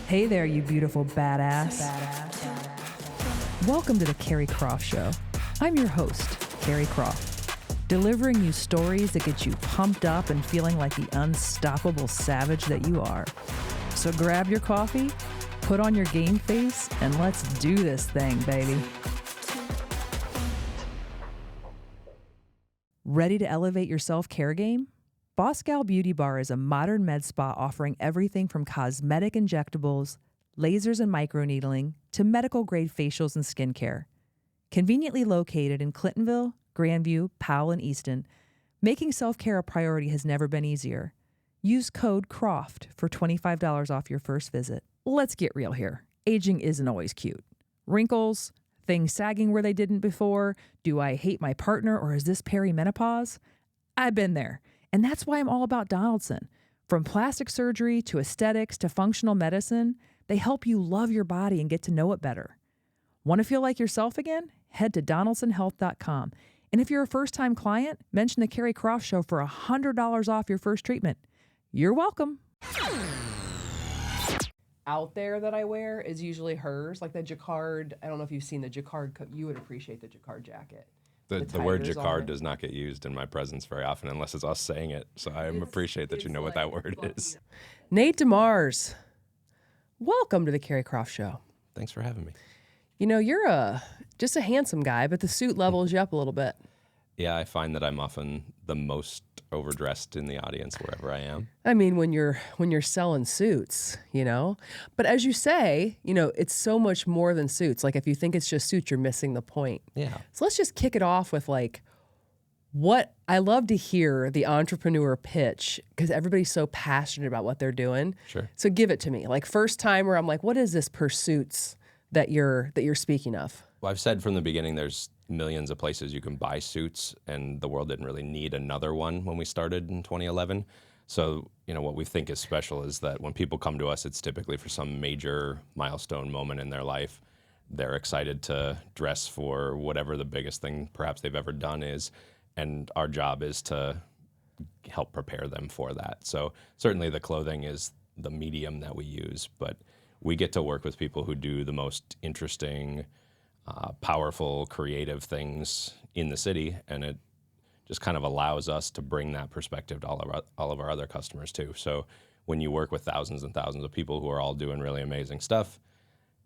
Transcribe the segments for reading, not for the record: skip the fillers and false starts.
Hey there, you beautiful badass. Welcome to the Keri Croft Show. I'm your host, Keri Croft, delivering you stories that get you pumped up and feeling like the unstoppable savage that you are. So grab your coffee, put on your game face, and let's do this thing, baby. Ready to elevate your self-care game? Boss Gal Beauty Bar is a modern med spa offering everything from cosmetic injectables, lasers and microneedling, to medical-grade facials and skincare. Conveniently located in Clintonville, Grandview, Powell, and Easton, making self-care a priority has never been easier. Use code CROFT for $25 off your first visit. Let's get real here. Aging isn't always cute. Wrinkles, things sagging where they didn't before, do I hate my partner or is this perimenopause? I've been there. And that's why I'm all about Donaldson. From plastic surgery to aesthetics to functional medicine, they help you love your body and get to know it better. Want to feel like yourself again? Head to donaldsonhealth.com. And if you're a first-time client, mention the Keri Croft Show for $100 off your first treatment. You're welcome. Out there that I wear is usually hers, like the jacquard. I don't know if you've seen the jacquard. You would appreciate the jacquard jacket. The word jacquard does not get used in my presence very often unless it's us saying it. So I appreciate that you know what that word is. Nate DeMars, welcome to the Keri Croft Show. Thanks for having me. You know, you're just a handsome guy, but the suit levels you up a little bit. Yeah, I find that I'm often the most overdressed in the audience wherever I am. I mean, when you're selling suits, you know. But as you say, you know, it's so much more than suits. Like if you think it's just suits, you're missing the point. Yeah. So let's just kick it off with like what I love to hear the entrepreneur pitch because everybody's so passionate about what they're doing. Sure. So give it to me. Like first time where I'm like, what is this pursuits that you're speaking of? Well, I've said from the beginning there's millions of places you can buy suits, and the world didn't really need another one when we started in 2011. So, you know, what we think is special is that when people come to us, it's typically for some major milestone moment in their life. They're excited to dress for whatever the biggest thing perhaps they've ever done is, and our job is to help prepare them for that. So certainly the clothing is the medium that we use, but we get to work with people who do the most interesting, powerful, creative things in the city, and it just kind of allows us to bring that perspective to all of our other customers too. So when you work with thousands and thousands of people who are all doing really amazing stuff,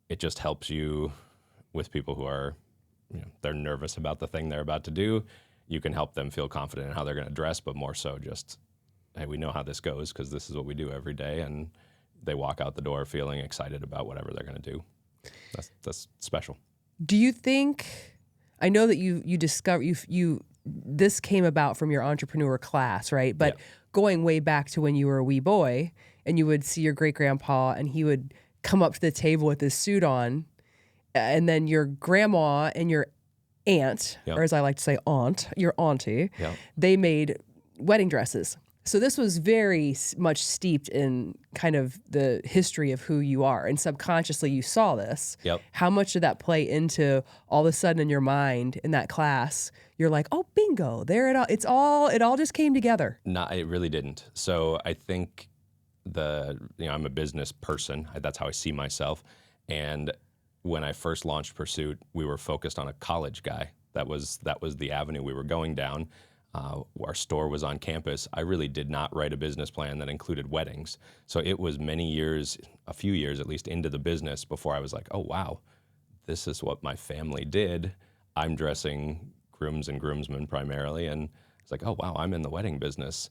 it just helps you with people who are, you know, they're nervous about the thing they're about to do. You can help them feel confident in how they're going to dress, but more so just, hey, we know how this goes because this is what we do every day, and they walk out the door feeling excited about whatever they're going to do. That's special. Do you think, I know that you discover, this came about from your entrepreneur class, right? But yeah. Going way back to when you were a wee boy and you would see your great grandpa and he would come up to the table with his suit on, and then your grandma and your aunt, Yep. or as I like to say your auntie, Yep. they made wedding dresses. So this was very much steeped in kind of the history of who you are, and subconsciously you saw this. Yep. How much did that play into all of a sudden in your mind in that class? You're like, oh, bingo! There it all just came together. No, it really didn't. So I think I'm a business person. That's how I see myself. And when I first launched Pursuit, we were focused on a college guy. That was the avenue we were going down. Our store was on campus. I really did not write a business plan that included weddings. So it was a few years at least into the business before I was like, oh, wow, this is what my family did. I'm dressing grooms and groomsmen primarily. And it's like, oh, wow, I'm in the wedding business.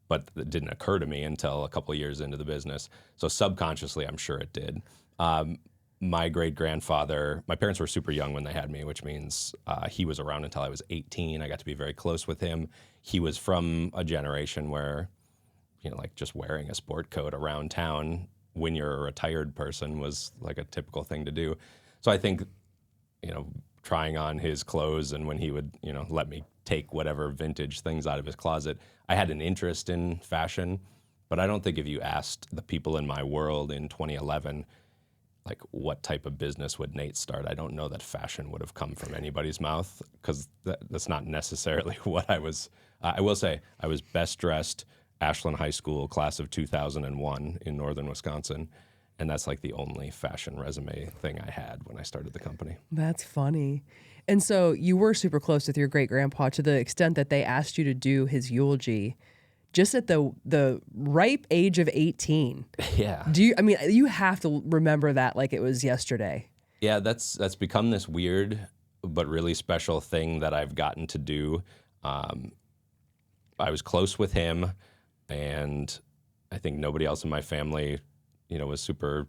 But it didn't occur to me until a couple of years into the business. So subconsciously, I'm sure it did. My great-grandfather, my parents were super young when they had me, which means he was around until I was 18. I got to be very close with him. He was from a generation where, you know, like just wearing a sport coat around town when you're a retired person was like a typical thing to do. So I think, you know, trying on his clothes and when he would, you know, let me take whatever vintage things out of his closet, I had an interest in fashion, but I don't think if you asked the people in my world in 2011, like, what type of business would Nate start? I don't know that fashion would have come from anybody's mouth because that's not necessarily what I was. I will say I was best dressed Ashland High School, class of 2001 in northern Wisconsin. And that's like the only fashion resume thing I had when I started the company. That's funny. And so you were super close with your great grandpa to the extent that they asked you to do his eulogy just at the ripe age of 18. Yeah. You have to remember that like it was yesterday. Yeah, that's become this weird but really special thing that I've gotten to do. I was close with him, and I think nobody else in my family, was super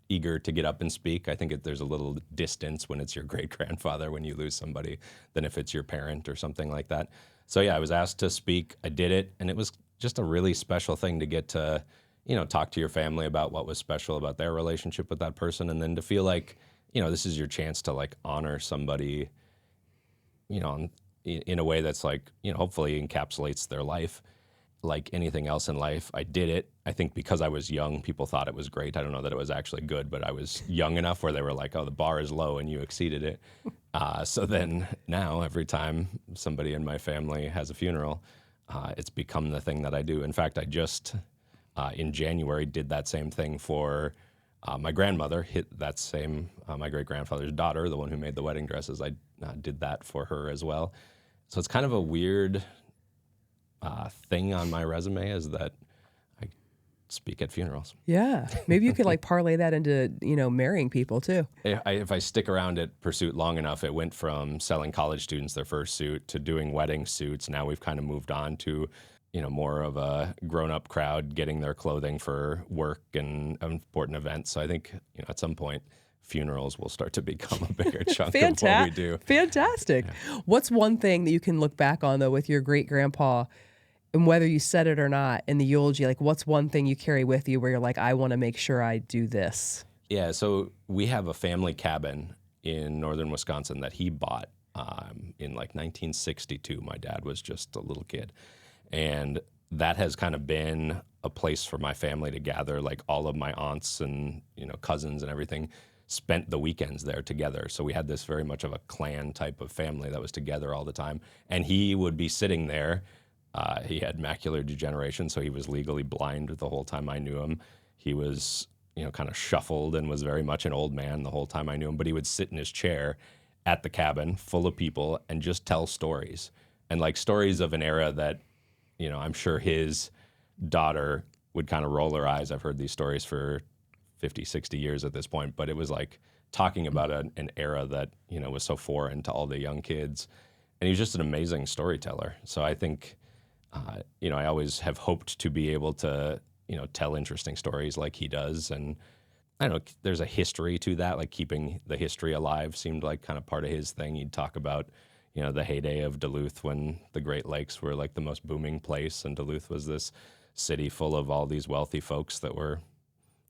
eager to get up and speak. I think there's a little distance when it's your great-grandfather when you lose somebody than if it's your parent or something like that. So yeah, I was asked to speak. I did it, and it was just a really special thing to get to, talk to your family about what was special about their relationship with that person, and then to feel like, this is your chance to like honor somebody, in a way that's like, hopefully encapsulates their life. Like anything else in life, I did it. I think because I was young, people thought it was great. I don't know that it was actually good, but I was young enough where they were like, oh, the bar is low and you exceeded it. So then now every time somebody in my family has a funeral, it's become the thing that I do. In fact, I just in January did that same thing for my grandmother, hit that same, my great-grandfather's daughter, the one who made the wedding dresses. I did that for her as well. So it's kind of a weird thing on my resume is that I speak at funerals. Yeah. Maybe you could like parlay that into, marrying people too. If I stick around at Pursuit long enough, it went from selling college students their first suit to doing wedding suits. Now we've kind of moved on to, more of a grown-up crowd getting their clothing for work and important events. So I think, at some point, funerals will start to become a bigger chunk of what we do. Fantastic. Yeah. What's one thing that you can look back on, though, with your great-grandpa, and whether you said it or not in the eulogy, like what's one thing you carry with you where you're like, I want to make sure I do this? Yeah, so we have a family cabin in northern Wisconsin that he bought in like 1962. My dad was just a little kid. And that has kind of been a place for my family to gather. Like all of my aunts and, cousins and everything spent the weekends there together. So we had this very much of a clan type of family that was together all the time. And he would be sitting there. He had macular degeneration, so he was legally blind the whole time I knew him. He was, kind of shuffled and was very much an old man the whole time I knew him. But he would sit in his chair at the cabin full of people and just tell stories. And like stories of an era that, I'm sure his daughter would kind of roll her eyes. I've heard these stories for 50, 60 years at this point, but it was like talking about an era that, was so foreign to all the young kids. And he was just an amazing storyteller. So I think, I always have hoped to be able to, tell interesting stories like he does. And I don't know, there's a history to that, like keeping the history alive seemed like kind of part of his thing. He'd talk about, the heyday of Duluth when the Great Lakes were like the most booming place, and Duluth was this city full of all these wealthy folks that were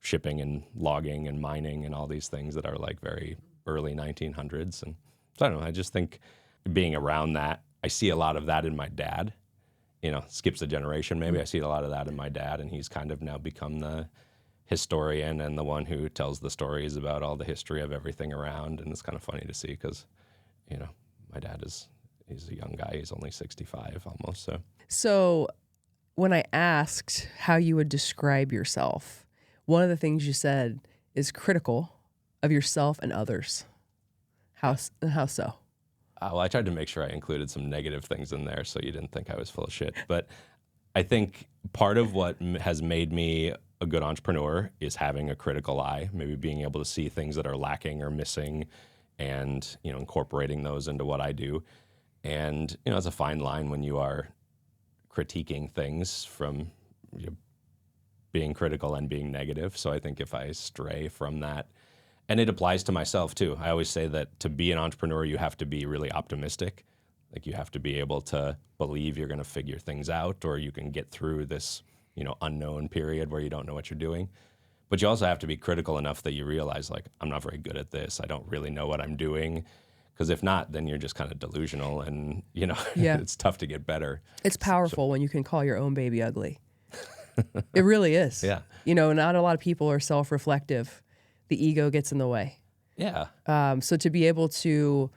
shipping and logging and mining and all these things that are like very early 1900s. And so I don't know, I just think being around that, I see a lot of that in my dad. Skips a generation maybe. I see a lot of that in my dad, and he's kind of now become the historian and the one who tells the stories about all the history of everything around. And it's kind of funny to see because, my dad he's a young guy. He's only 65 almost. So when I asked how you would describe yourself, one of the things you said is critical of yourself and others. How so? Well, I tried to make sure I included some negative things in there so you didn't think I was full of shit. But I think part of what has made me a good entrepreneur is having a critical eye, maybe being able to see things that are lacking or missing and, incorporating those into what I do. And, it's a fine line when you are critiquing things from being critical and being negative. So I think if I stray from that, and it applies to myself too. I always say that to be an entrepreneur, you have to be really optimistic. Like you have to be able to believe you're going to figure things out, or you can get through this, unknown period where you don't know what you're doing. But you also have to be critical enough that you realize, like, I'm not very good at this. I don't really know what I'm doing. Because if not, then you're just kind of delusional and, it's tough to get better. It's powerful when you can call your own baby ugly. It really is. Yeah. Not a lot of people are self-reflective. The ego gets in the way. Yeah. So to be able to,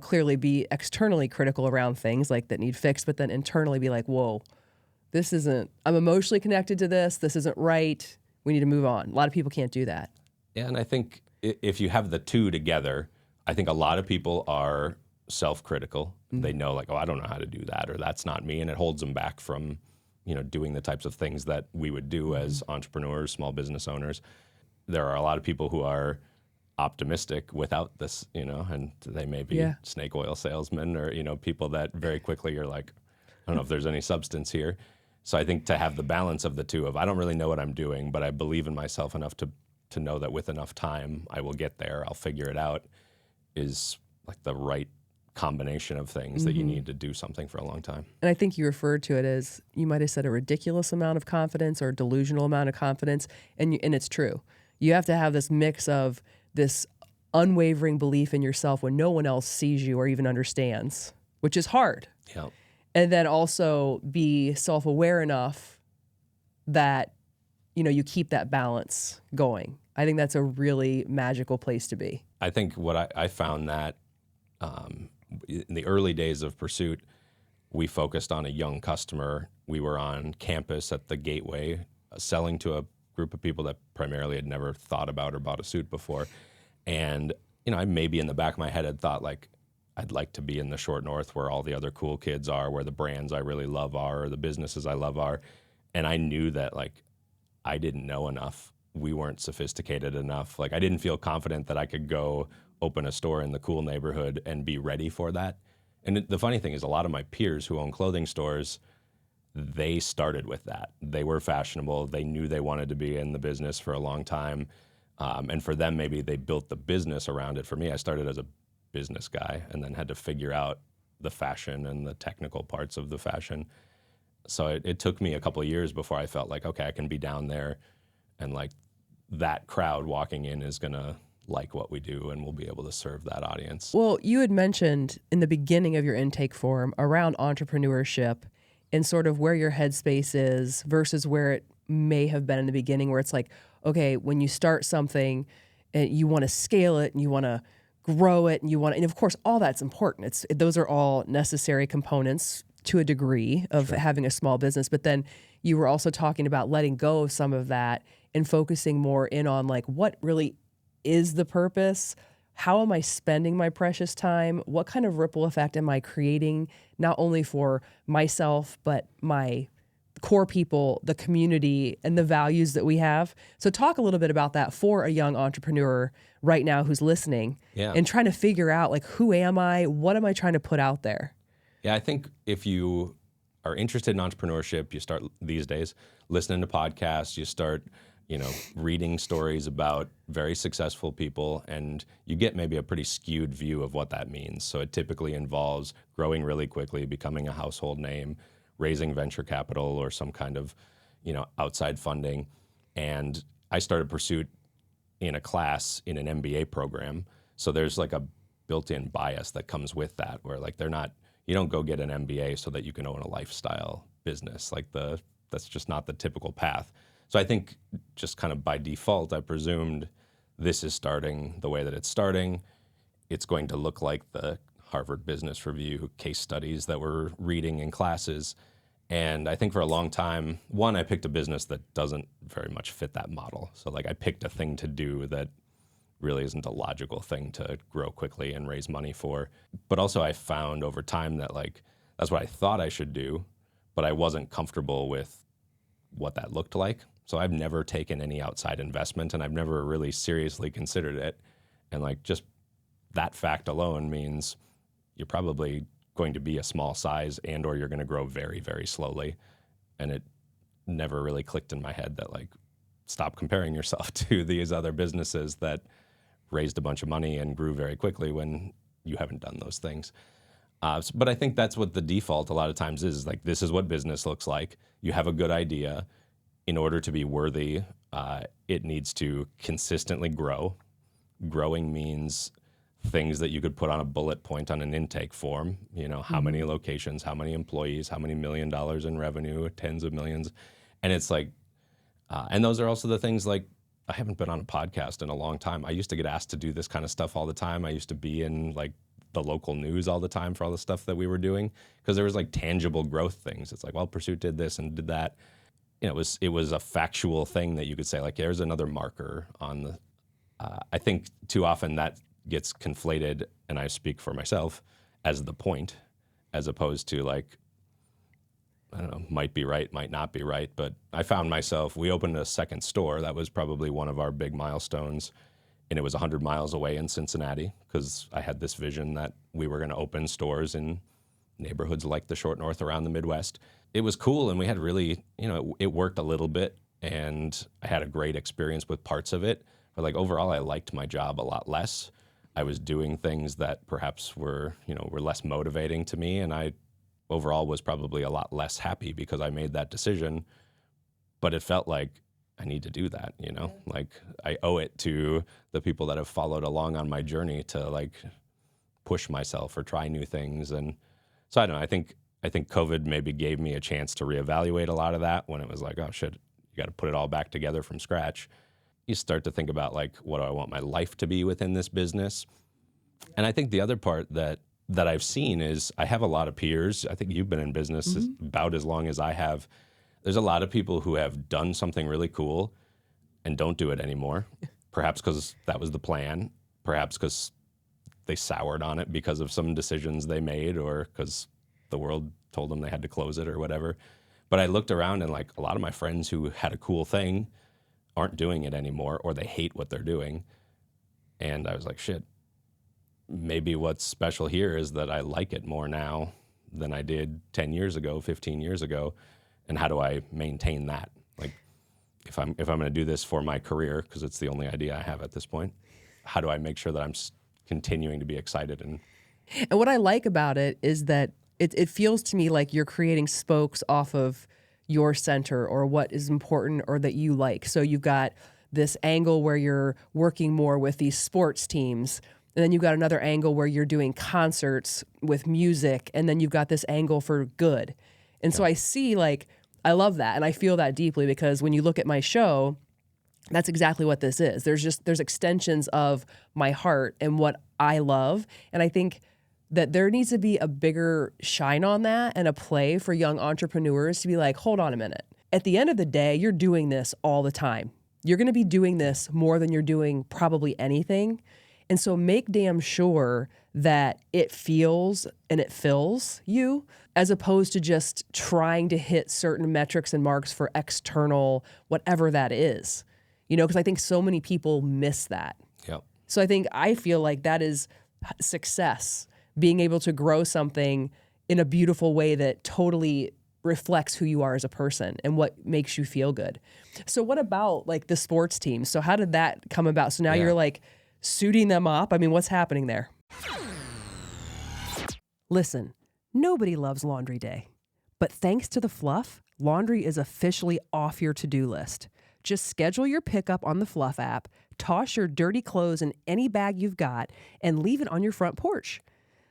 clearly be externally critical around things like that need fixed, but then internally be like, whoa, I'm emotionally connected to this. This isn't right. We need to move on. A lot of people can't do that. Yeah, and I think if you have the two together, I think a lot of people are self-critical. They know like, oh, I don't know how to do that, or that's not me, and it holds them back from, doing the types of things that we would do as entrepreneurs, small business owners. There are a lot of people who are optimistic without this, and they may be snake oil salesmen or, people that very quickly are like, I don't know if there's any substance here. So I think to have the balance of the two of, I don't really know what I'm doing, but I believe in myself enough to know that with enough time, I will get there, I'll figure it out, is like the right combination of things that you need to do something for a long time. And I think you referred to it as, you might have said, a ridiculous amount of confidence or a delusional amount of confidence. And it's true. You have to have this mix of this unwavering belief in yourself when no one else sees you or even understands, which is hard. Yeah. And then also be self-aware enough that, you keep that balance going. I think that's a really magical place to be. I think what I found that in the early days of Pursuit, we focused on a young customer. We were on campus at the Gateway, selling to a group of people that primarily had never thought about or bought a suit before. And, I maybe in the back of my head had thought like, I'd like to be in the short north where all the other cool kids are, where the brands I really love are, or the businesses I love are. And I knew that like, I didn't know enough. We weren't sophisticated enough. Like I didn't feel confident that I could go open a store in the cool neighborhood and be ready for that. And the funny thing is a lot of my peers who own clothing stores, they started with that. They were fashionable. They knew they wanted to be in the business for a long time. And for them, maybe they built the business around it. For me, I started as a business guy and then had to figure out the fashion and the technical parts of the fashion. So it took me a couple of years before I felt like, okay, I can be down there and like that crowd walking in is going to like what we do and we'll be able to serve that audience. Well, you had mentioned in the beginning of your intake form around entrepreneurship and sort of where your headspace is versus where it may have been in the beginning, where it's like, okay, when you start something and you want to scale it and you want to grow it and of course, all that's important. Those are all necessary components to a degree of having a small business. But then you were also talking about letting go of some of that and focusing more in on like, what really is the purpose? How am I spending my precious time? What kind of ripple effect am I creating, not only for myself, but my core people, the community, and the values that we have? So talk a little bit about that for a young entrepreneur right now who's listening and trying to figure out like, who am I? What am I trying to put out there? Yeah, I think if you are interested in entrepreneurship, you start these days listening to podcasts, you start reading stories about very successful people, and you get maybe a pretty skewed view of what that means. So it typically involves growing really quickly, becoming a household name, raising venture capital or some kind of, outside funding. And I started Pursuit in a class in an MBA program. So there's like a built-in bias that comes with that, where like you don't go get an MBA so that you can own a lifestyle business. Like that's just not the typical path. So I think just kind of by default, I presumed this is starting the way that it's starting. It's going to look like the Harvard Business Review case studies that we're reading in classes. And I think for a long time, one, I picked a business that doesn't very much fit that model. So like I picked a thing to do that really isn't a logical thing to grow quickly and raise money for. But also I found over time that like that's what I thought I should do, but I wasn't comfortable with what that looked like. So I've never taken any outside investment and I've never really seriously considered it. And like just that fact alone means you're probably going to be a small size and or you're going to grow very, very slowly. And it never really clicked in my head that like, stop comparing yourself to these other businesses that raised a bunch of money and grew very quickly when you haven't done those things. But I think that's what the default a lot of times is like, this is what business looks like. You have a good idea. In order to be worthy, it needs to consistently grow. Growing means things that you could put on a bullet point on an intake form. How many locations, how many employees, how many $1 million in revenue, tens of millions. And it's like, and those are also the things like, I haven't been on a podcast in a long time. I used to get asked to do this kind of stuff all the time. I used to be in like the local news all the time for all the stuff that we were doing, because there was like tangible growth things. It's like, well, Pursuit did this and did that. You know, it was a factual thing that you could say, like, there's another marker on the. I think too often that gets conflated, and I speak for myself, as the point, as opposed to like, I don't know, might be right, might not be right. But I found myself, we opened a second store. That was probably one of our big milestones. And it was 100 miles away in Cincinnati, because I had this vision that we were going to open stores in neighborhoods like the Short North around the Midwest. It was cool, and we had really, you know, it worked a little bit, and I had a great experience with parts of it. But like overall, I liked my job a lot less. I was doing things that perhaps were less motivating to me, and I overall was probably a lot less happy because I made that decision. But it felt like I need to do that, you know, like I owe it to the people that have followed along on my journey to like push myself or try new things. And so I don't know, I think COVID maybe gave me a chance to reevaluate a lot of that when it was like, oh shit, you got to put it all back together from scratch. You start to think about like, what do I want my life to be within this business? And I think the other part that I've seen is I have a lot of peers. I think you've been in business about as long as I have. There's a lot of people who have done something really cool and don't do it anymore, perhaps because that was the plan, perhaps because they soured on it because of some decisions they made, or because the world told them they had to close it or whatever. But I looked around, and like a lot of my friends who had a cool thing aren't doing it anymore, or they hate what they're doing. And I was like, shit, maybe what's special here is that I like it more now than I did 10 years ago, 15 years ago. And how do I maintain that? Like, if I'm going to do this for my career, because it's the only idea I have at this point, how do I make sure that I'm continuing to be excited? And what I like about it is that it feels to me like you're creating spokes off of your center or what is important or that you like. So you've got this angle where you're working more with these sports teams, and then you've got another angle where you're doing concerts with music, and then you've got this angle for good. And so I see, like, I love that, and I feel that deeply, because when you look at my show, that's exactly what this is. There's extensions of my heart and what I love, and I think that there needs to be a bigger shine on that and a play for young entrepreneurs to be like, hold on a minute. At the end of the day, you're doing this all the time. You're going to be doing this more than you're doing probably anything. And so make damn sure that it feels and it fills you, as opposed to just trying to hit certain metrics and marks for external, whatever that is. You know, because I think so many people miss that. Yep. So I feel like that is success, being able to grow something in a beautiful way that totally reflects who you are as a person and what makes you feel good. So what about like the sports team? So how did that come about? So now you're like suiting them up. I mean, what's happening there? Listen, nobody loves laundry day. But thanks to the Fluff, laundry is officially off your to-do list. Just schedule your pickup on the Fluff app, toss your dirty clothes in any bag you've got, and leave it on your front porch.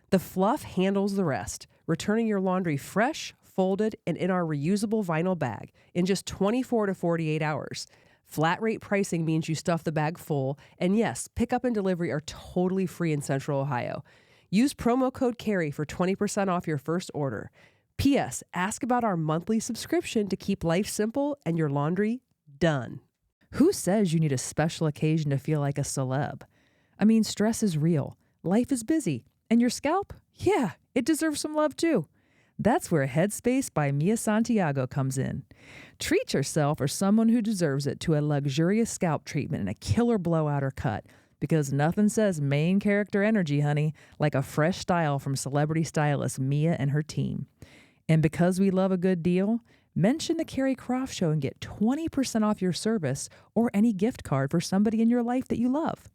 The Fluff handles the rest, returning your laundry fresh, folded, and in our reusable vinyl bag in just 24 to 48 hours. Flat rate pricing means you stuff the bag full, and yes, pickup and delivery are totally free in Central Ohio. Use promo code Keri for 20% off your first order. P.S. Ask about our monthly subscription to keep life simple and your laundry done. Who says you need a special occasion to feel like a celeb? I mean, stress is real. Life is busy. And your scalp? Yeah, it deserves some love too. That's where Headspace by Mia Santiago comes in. Treat yourself or someone who deserves it to a luxurious scalp treatment and a killer blowout or cut, because nothing says main character energy, honey, like a fresh style from celebrity stylist Mia and her team. And because we love a good deal, mention the Keri Croft Show and get 20% off your service or any gift card for somebody in your life that you love.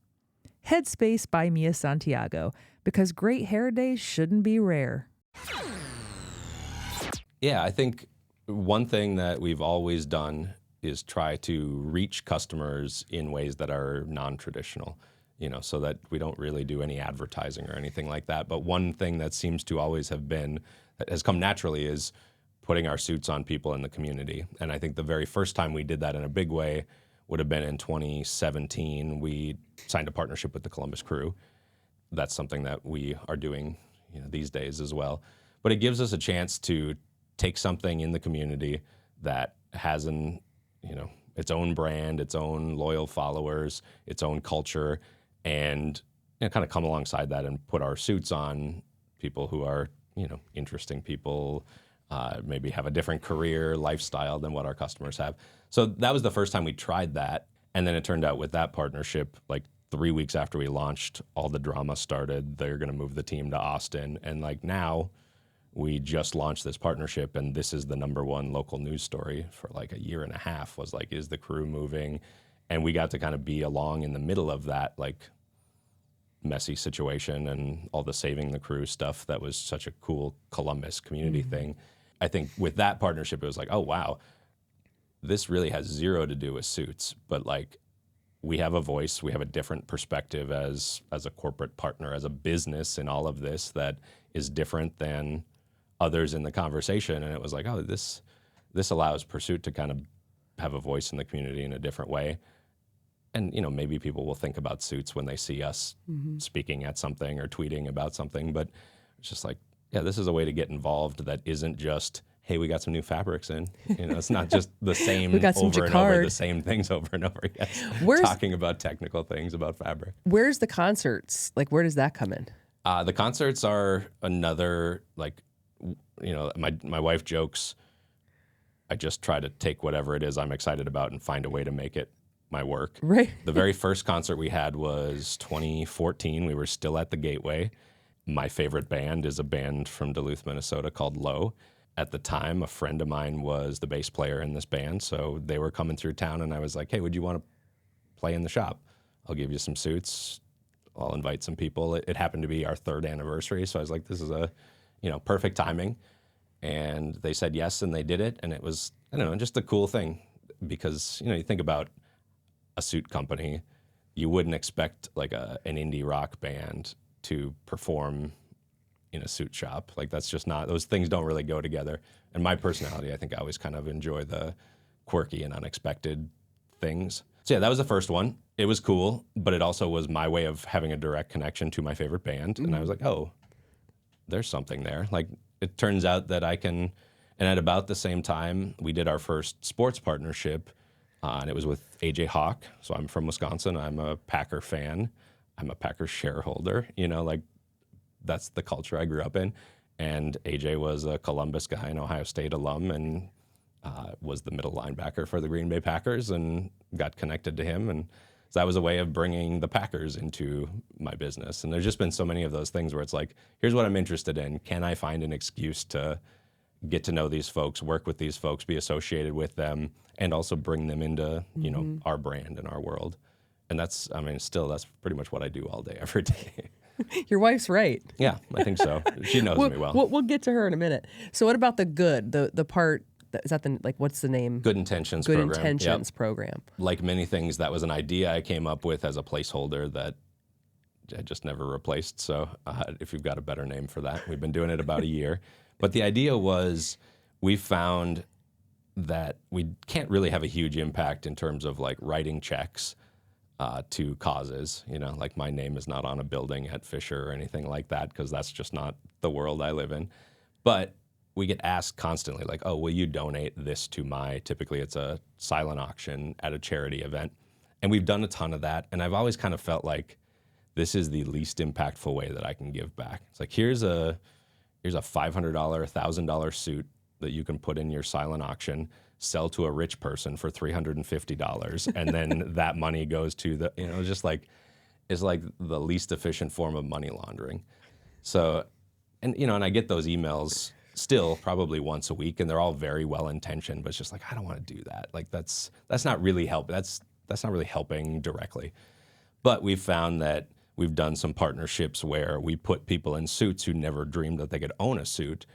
Headspace by Mia Santiago, because great hair days shouldn't be rare. Yeah, I think one thing that we've always done is try to reach customers in ways that are non-traditional, you know, so that we don't really do any advertising or anything like that. But one thing that seems to always have been, that has come naturally, is putting our suits on people in the community. And I think the very first time we did that in a big way would have been in 2017. We signed a partnership with the Columbus Crew. that's something that we are doing, these days as well. But it gives us a chance to take something in the community that has its own brand, its own loyal followers, its own culture, and kind of come alongside that and put our suits on people who are, interesting people, maybe have a different career, lifestyle than what our customers have. So that was the first time we tried that. And then it turned out with that partnership, like 3 weeks after we launched, all the drama started. They're going to move the team to Austin. And like now, we just launched this partnership, and this is the #1 local news story for like a year and a half, was like, is the crew moving? And we got to kind of be along in the middle of that, like, messy situation and all the saving the crew stuff. That was such a cool Columbus community thing. I think with that partnership, it was like, oh, wow, this really has zero to do with suits, but like, we have a voice, we have a different perspective as a corporate partner, as a business in all of this that is different than others in the conversation. And it was like, oh, this allows Pursuit to kind of have a voice in the community in a different way. And, maybe people will think about suits when they see us speaking at something or tweeting about something, but it's just like, yeah, this is a way to get involved that isn't just, hey, we got some new fabrics in. It's not just the same We got some over and jacquard. over, the same things over and over again. Talking about technical things about fabric. Where's the concerts? Like, where does that come in? The concerts are another, like, my wife jokes, I just try to take whatever it is I'm excited about and find a way to make it my work. Right. The very first concert we had was 2014. We were still at the Gateway. My favorite band is a band from Duluth, Minnesota called Low. At the time, a friend of mine was the bass player in this band, so they were coming through town, and I was like, hey, would you want to play in the shop? I'll give you some suits. I'll invite some people. It happened to be our 3rd anniversary, so I was like, this is a perfect timing. And they said yes, and they did it, and it was, just a cool thing, because, you think about a suit company, you wouldn't expect like an indie rock band to perform in a suit shop. Like, that's just not, those things don't really go together. And my personality, I think I always kind of enjoy the quirky and unexpected things. So yeah, that was the first one. It was cool, but it also was my way of having a direct connection to my favorite band. And I was like, oh, there's something there. Like, it turns out that I can, and at about the same time, we did our first sports partnership, and it was with AJ Hawk. So I'm from Wisconsin. I'm a Packer fan. I'm a Packer shareholder. Like, that's the culture I grew up in. And AJ was a Columbus guy, an Ohio State alum, and was the middle linebacker for the Green Bay Packers, and got connected to him. And so that was a way of bringing the Packers into my business. And there's just been so many of those things where it's like, here's what I'm interested in. Can I find an excuse to get to know these folks, work with these folks, be associated with them, and also bring them into, our brand and our world? And that's pretty much what I do all day, every day. Your wife's right. Yeah, I think so. She knows me well. We'll get to her in a minute. So what about the good? The part, is that what's the name? Good Intentions Good program. Intentions Yep. program. Like many things, that was an idea I came up with as a placeholder that I just never replaced. So if you've got a better name for that, we've been doing it about a year. But the idea was, we found that we can't really have a huge impact in terms of like writing checks to causes. Like, my name is not on a building at Fisher or anything like that, because that's just not the world I live in. But we get asked constantly, like, oh, will you donate this to typically it's a silent auction at a charity event. And we've done a ton of that. And I've always kind of felt like this is the least impactful way that I can give back. It's like, here's a $500, $1,000 suit that you can put in your silent auction, sell to a rich person for $350, and then that money goes to the, it's like the least efficient form of money laundering. So, and I get those emails still probably once a week, and they're all very well intentioned, but it's just like, I don't want to do that. Like, that's not really help. That's not really helping directly. But we've found that we've done some partnerships where we put people in suits who never dreamed that they could own a suit,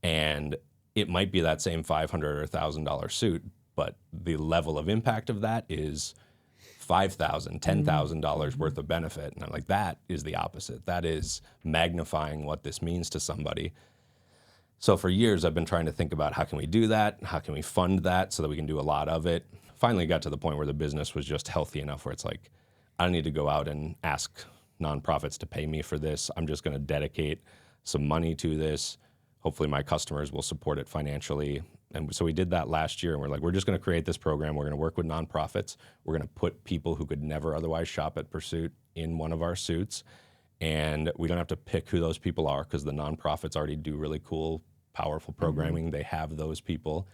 and it might be that same $500 or $1,000 suit, but the level of impact of that is $5,000, $10,000 worth of benefit. And I'm like, that is the opposite. That is magnifying what this means to somebody. So for years, I've been trying to think about, how can we do that? How can we fund that so that we can do a lot of it? Finally got to the point where the business was just healthy enough where it's like, I don't need to go out and ask nonprofits to pay me for this. I'm just going to dedicate some money to this. Hopefully my customers will support it financially. And so we did that last year, and we're like, we're just going to create this program. We're going to work with nonprofits. We're going to put people who could never otherwise shop at Pursuit in one of our suits. And we don't have to pick who those people are because the nonprofits already do really cool, powerful programming. They have those people.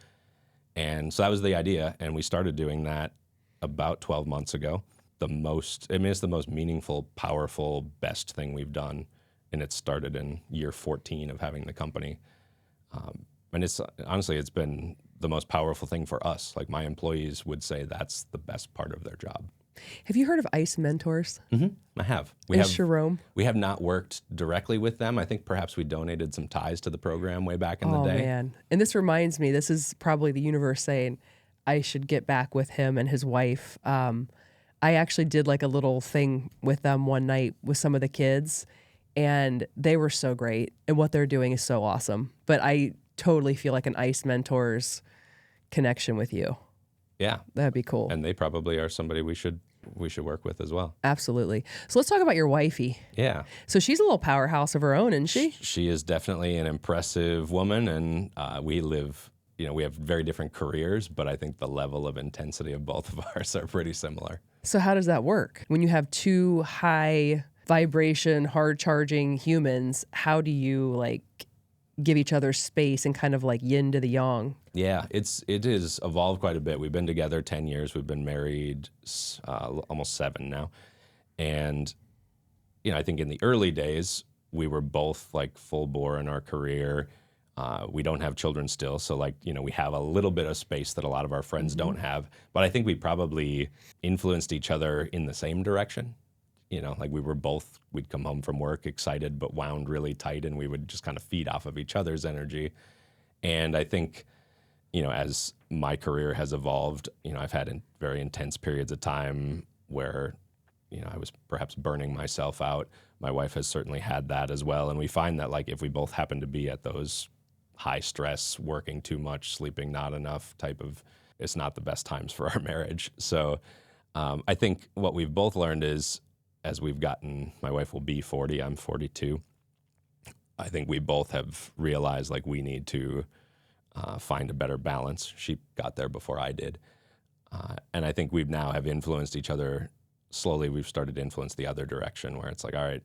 And so that was the idea. And we started doing that about 12 months ago. It's the most meaningful, powerful, best thing we've done. And it started in year 14 of having the company. And it's been the most powerful thing for us. Like my employees would say that's the best part of their job. Have you heard of ICE Mentors? I have. Jerome? We have not worked directly with them. I think perhaps we donated some ties to the program way back in the day. Oh, man. And this reminds me, this is probably the universe saying I should get back with him and his wife. I actually did like a little thing with them one night with some of the kids, and they were so great. And what they're doing is so awesome. But I totally feel like an ICE Mentors connection with you. Yeah. That'd be cool. And they probably are somebody we should work with as well. Absolutely. So let's talk about your wifey. Yeah. So she's a little powerhouse of her own, isn't she? She is definitely an impressive woman, and we have very different careers, but I think the level of intensity of both of ours are pretty similar. So how does that work? When you have two high vibration, hard charging humans, how do you like give each other space and kind of like yin to the yang? Yeah, it has evolved quite a bit. We've been together 10 years. We've been married almost 7 now. And, I think in the early days, we were both like full bore in our career. We don't have children still. So we have a little bit of space that a lot of our friends don't have. But I think we probably influenced each other in the same direction. We'd come home from work excited, but wound really tight, and we would just kind of feed off of each other's energy. And I think, as my career has evolved, I've had very intense periods of time where, I was perhaps burning myself out. My wife has certainly had that as well. And we find that if we both happen to be at those high stress, working too much, sleeping not enough it's not the best times for our marriage. So I think what we've both learned is, as we've gotten, my wife will be 40, I'm 42. I think we both have realized we need to find a better balance. She got there before I did. And I think we've now have influenced each other. Slowly we've started to influence the other direction where it's all right,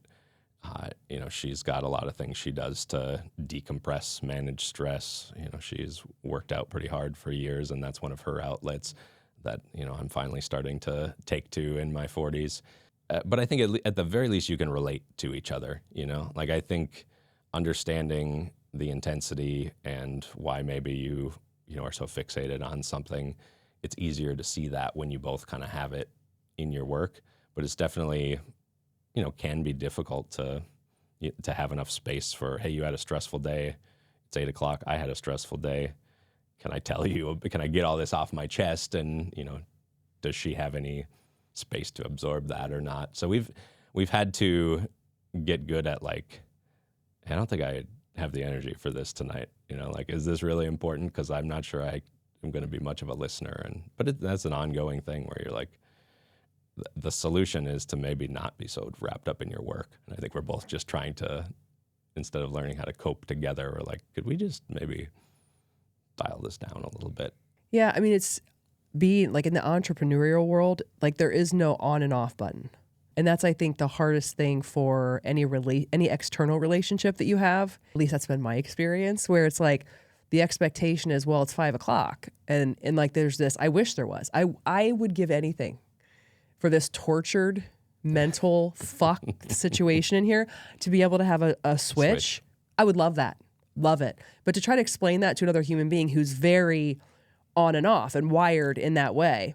she's got a lot of things she does to decompress, manage stress. She's worked out pretty hard for years, and that's one of her outlets that, I'm finally starting to take to in my 40s. But I think at the very least you can relate to each other, I think understanding the intensity and why maybe you are so fixated on something, it's easier to see that when you both kind of have it in your work. But it's definitely, can be difficult to have enough space for, hey, you had a stressful day. It's 8 o'clock. I had a stressful day. Can I tell you, can I get all this off my chest? And, does she have any space to absorb that or not? So we've had to get good at I don't think I have the energy for this tonight. Is this really important? Because I'm not sure I am going to be much of a listener. But that's an ongoing thing where you're the solution is to maybe not be so wrapped up in your work. And I think we're both just trying to, instead of learning how to cope together, we're could we just maybe dial this down a little bit? Yeah, I mean, it's being in the entrepreneurial world, there is no on and off button. And that's, I think, the hardest thing for any external relationship that you have. At least that's been my experience, where it's the expectation is, well, it's 5 o'clock. And there's this, I wish there was. I would give anything for this tortured mental fuck situation in here to be able to have a switch. I would love that. Love it. But to try to explain that to another human being who's very on and off and wired in that way.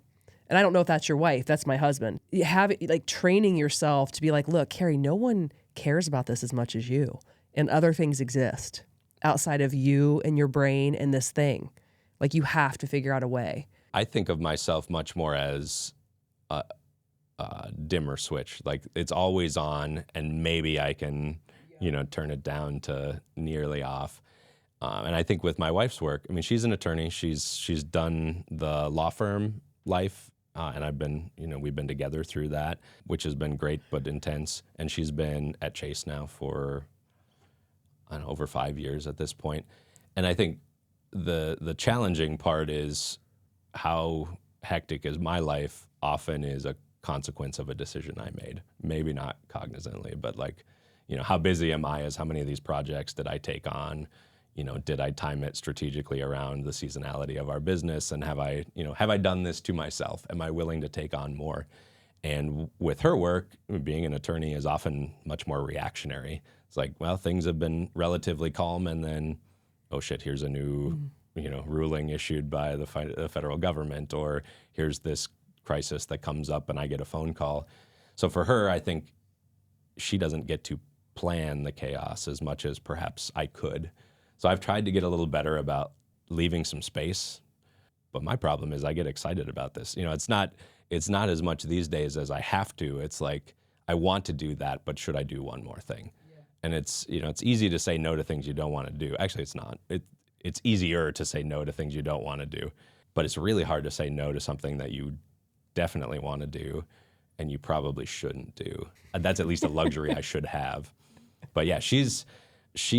And I don't know if that's your wife, that's my husband. You have it training yourself to be look, Keri, no one cares about this as much as you. And other things exist outside of you and your brain and this thing. You have to figure out a way. I think of myself much more as a dimmer switch. It's always on, and maybe I can, turn it down to nearly off. And I think with my wife's work, I mean, she's an attorney. She's done the law firm life and we've been together through that, which has been great but intense. And she's been at Chase now for, I don't know, over 5 years at this point. And I think the challenging part is how hectic is my life often is a consequence of a decision I made. Maybe not cognizantly, but like, how busy am I as how many of these projects did I take on? Did I time it strategically around the seasonality of our business? And have I done this to myself? Am I willing to take on more? And with her work, being an attorney is often much more reactionary. It's like, well, things have been relatively calm, and then, oh shit, here's a new, ruling issued by the federal government, or here's this crisis that comes up and I get a phone call. So for her, I think she doesn't get to plan the chaos as much as perhaps I could. So I've tried to get a little better about leaving some space, but my problem is I get excited about this. It's not as much these days as I have to. It's like, I want to do that, but should I do one more thing? Yeah. And it's easy to say no to things you don't want to do. Actually, it's not. It's easier to say no to things you don't want to do, but it's really hard to say no to something that you definitely want to do and you probably shouldn't do. That's at least a luxury I should have. But yeah, she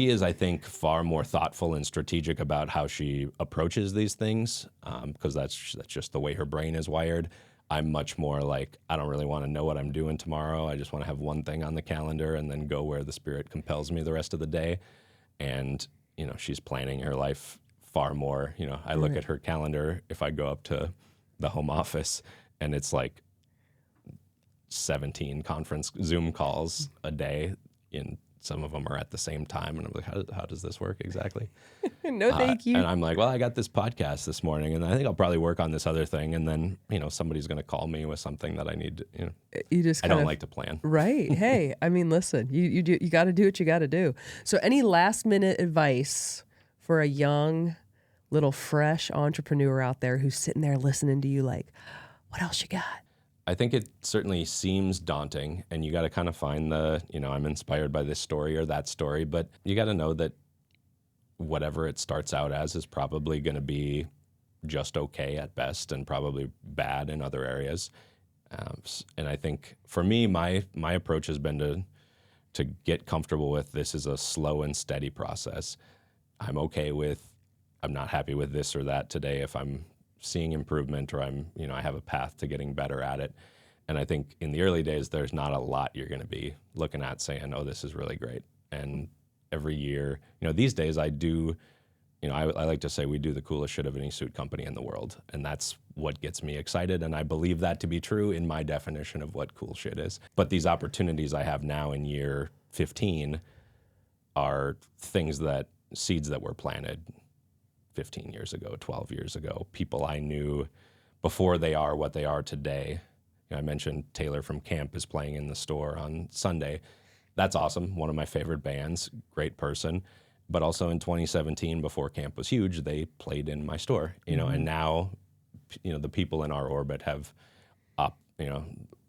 is, I think, far more thoughtful and strategic about how she approaches these things, because that's just the way her brain is wired. I'm much more like, I don't really want to know what I'm doing tomorrow. I just want to have one thing on the calendar and then go where the spirit compels me the rest of the day. And, she's planning her life far more. I look at her calendar if I go up to the home office and it's like 17 conference Zoom calls a day, and some of them are at the same time. And I'm like, how does this work exactly? No, thank you. And I'm like, well, I got this podcast this morning, and I think I'll probably work on this other thing. And then, somebody's going to call me with something that I need to, I don't like to plan. Right. Hey, I mean, listen, you got to do what you got to do. So any last minute advice for a young, little fresh entrepreneur out there who's sitting there listening to you like, what else you got? I think it certainly seems daunting, and you got to kind of find I'm inspired by this story or that story, but you got to know that whatever it starts out as is probably going to be just okay at best and probably bad in other areas. And I think for me, my approach has been to get comfortable with this is a slow and steady process. I'm not happy with this or that today if I'm seeing improvement or I have a path to getting better at it. And I think in the early days, there's not a lot you're going to be looking at saying, oh, this is really great. And every year, these days I do, I like to say we do the coolest shit of any suit company in the world. And that's what gets me excited. And I believe that to be true in my definition of what cool shit is. But these opportunities I have now in year 15 are seeds that were planted 15 years ago, 12 years ago, people I knew before they are what they are today. I mentioned Taylor from Camp is playing in the store on Sunday. That's awesome. One of my favorite bands, great person. But also in 2017, before Camp was huge, they played in my store, and now, the people in our orbit have,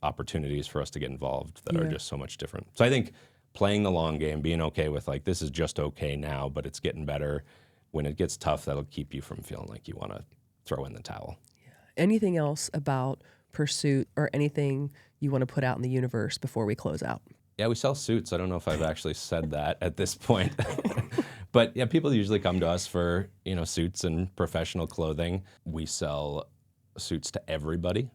opportunities for us to get involved that are just so much different. So I think playing the long game, being okay with like, this is just okay now, but it's getting better. When it gets tough, that'll keep you from feeling like you want to throw in the towel. Yeah. Anything else about Pursuit or anything you want to put out in the universe before we close out? Yeah, we sell suits. I don't know if I've actually said that at this point. But yeah, people usually come to us for, suits and professional clothing. We sell suits to everybody,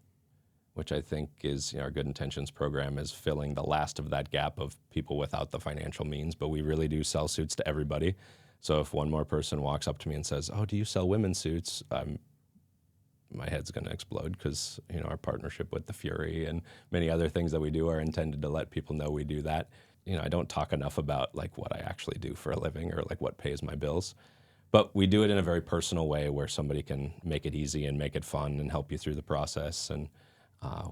which I think is our Good Intentions program is filling the last of that gap of people without the financial means. But we really do sell suits to everybody. So if one more person walks up to me and says, oh, do you sell women's suits? My head's going to explode because, our partnership with the Fury and many other things that we do are intended to let people know we do that. I don't talk enough about like what I actually do for a living or like what pays my bills. But we do it in a very personal way where somebody can make it easy and make it fun and help you through the process. And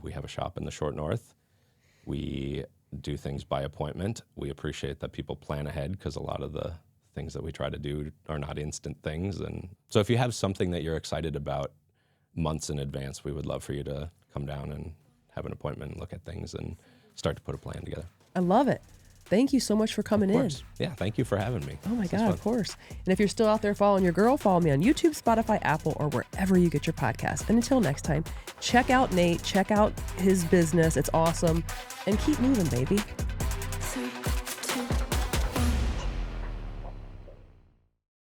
we have a shop in the Short North. We do things by appointment. We appreciate that people plan ahead because a lot of the things that we try to do are not instant things. And so if you have something that you're excited about months in advance, we would love for you to come down and have an appointment and look at things and start to put a plan together. I love it. Thank you so much for coming Of in. course. Yeah, thank you for having me. Oh my This was God, fun. of course. And if you're still out there following your girl, follow me on YouTube, Spotify, Apple, or wherever you get your podcast. And until next time, check out Nate, check out his business. It's awesome. And keep moving, baby.